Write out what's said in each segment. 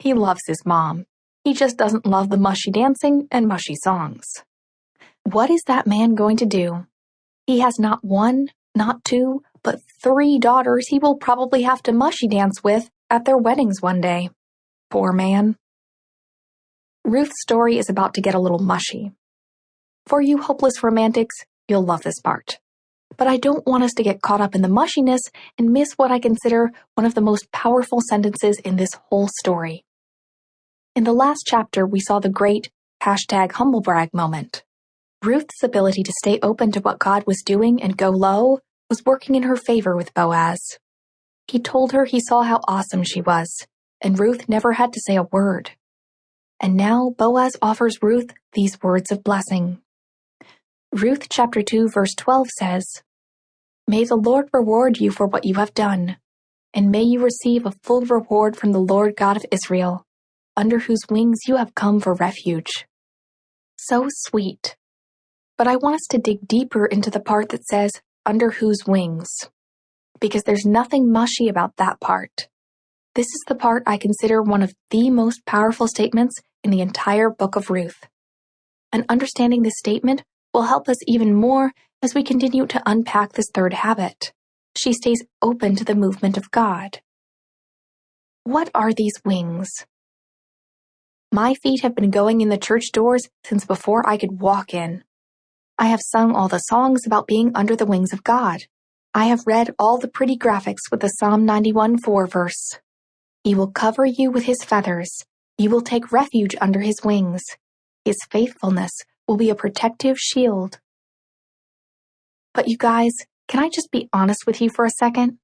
He loves his mom. He just doesn't love the mushy dancing and mushy songs. What is that man going to do? He has not one, not two, but 3 daughters he will probably have to mushy dance with at their weddings one day. Poor man. Ruth's story is about to get a little mushy. For you hopeless romantics, you'll love this part. But I don't want us to get caught up in the mushiness and miss what I consider one of the most powerful sentences in this whole story. In the last chapter, we saw the great #humblebrag moment. Ruth's ability to stay open to what God was doing and go low was working in her favor with Boaz. He told her he saw how awesome she was, and Ruth never had to say a word. And now Boaz offers Ruth these words of blessing. Ruth chapter 2 verse 12 says, "May the Lord reward you for what you have done, and may you receive a full reward from the Lord God of Israel, under whose wings you have come for refuge." So sweet. But I want us to dig deeper into the part that says, "under whose wings," because there's nothing mushy about that part. This is the part I consider one of the most powerful statements in the entire book of Ruth. And understanding this statement will help us even more as we continue to unpack this third habit. She stays open to the movement of God. What are these wings? My feet have been going in the church doors since before I could walk in. I have sung all the songs about being under the wings of God. I have read all the pretty graphics with the Psalm 91:4 verse. He will cover you with his feathers. You will take refuge under his wings. His faithfulness will be a protective shield. But you guys, can I just be honest with you for a second?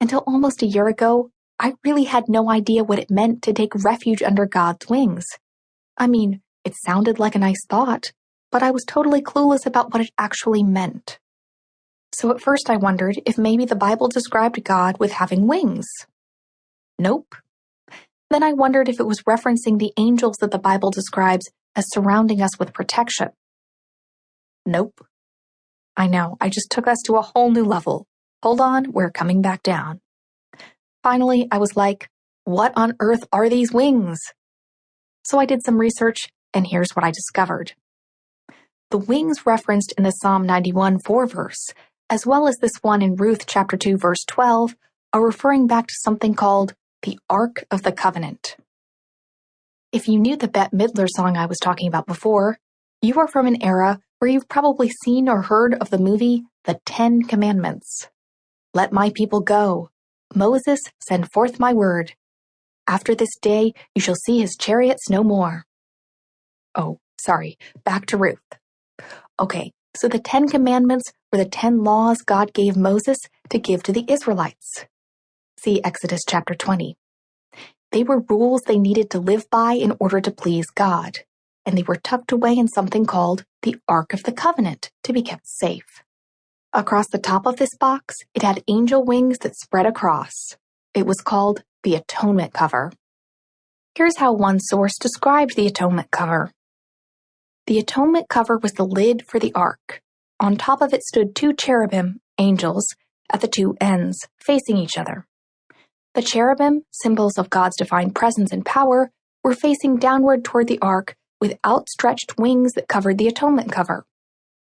Until almost a year ago, I really had no idea what it meant to take refuge under God's wings. I mean, it sounded like a nice thought, but I was totally clueless about what it actually meant. So at first I wondered if maybe the Bible described God with having wings. Nope. Then I wondered if it was referencing the angels that the Bible describes as surrounding us with protection. Nope. I know, I just took us to a whole new level. Hold on, we're coming back down. Finally, I was like, what on earth are these wings? So I did some research, and here's what I discovered. The wings referenced in the Psalm 91:4 verse, as well as this one in Ruth chapter 2 verse 12, are referring back to something called the Ark of the Covenant. If you knew the Bette Midler song I was talking about before, you are from an era where you've probably seen or heard of the movie The 10 Commandments. Let my people go. Moses, send forth my word. After this day, you shall see his chariots no more. Oh, sorry, back to Ruth. Okay, so the 10 Commandments were the 10 laws God gave Moses to give to the Israelites. See Exodus chapter 20. They were rules they needed to live by in order to please God, and they were tucked away in something called the Ark of the Covenant to be kept safe. Across the top of this box, it had angel wings that spread across. It was called the atonement cover. Here's how one source described the atonement cover. The atonement cover was the lid for the ark. On top of it stood 2 cherubim, angels, at the 2 ends, facing each other. The cherubim, symbols of God's divine presence and power, were facing downward toward the ark with outstretched wings that covered the atonement cover.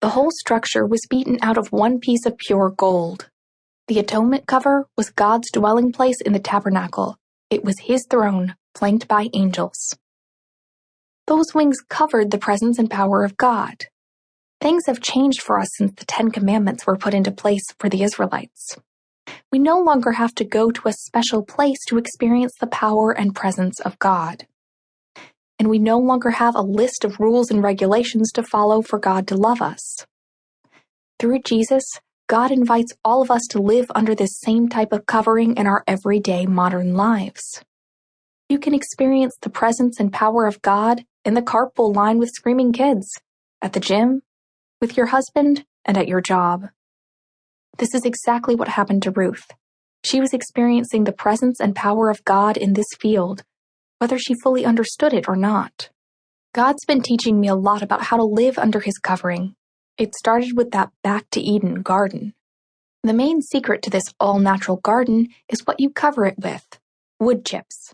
The whole structure was beaten out of one piece of pure gold. The atonement cover was God's dwelling place in the tabernacle. It was his throne, flanked by angels. Those wings covered the presence and power of God. Things have changed for us since the 10 Commandments were put into place for the Israelites. We no longer have to go to a special place to experience the power and presence of God. And we no longer have a list of rules and regulations to follow for God to love us. Through Jesus, God invites all of us to live under this same type of covering in our everyday modern lives. You can experience the presence and power of God in the carpool line with screaming kids, at the gym, with your husband, and at your job. This is exactly what happened to Ruth. She was experiencing the presence and power of God in this field, whether she fully understood it or not. God's been teaching me a lot about how to live under his covering. It started with that Back to Eden garden. The main secret to this all-natural garden is what you cover it with: wood chips.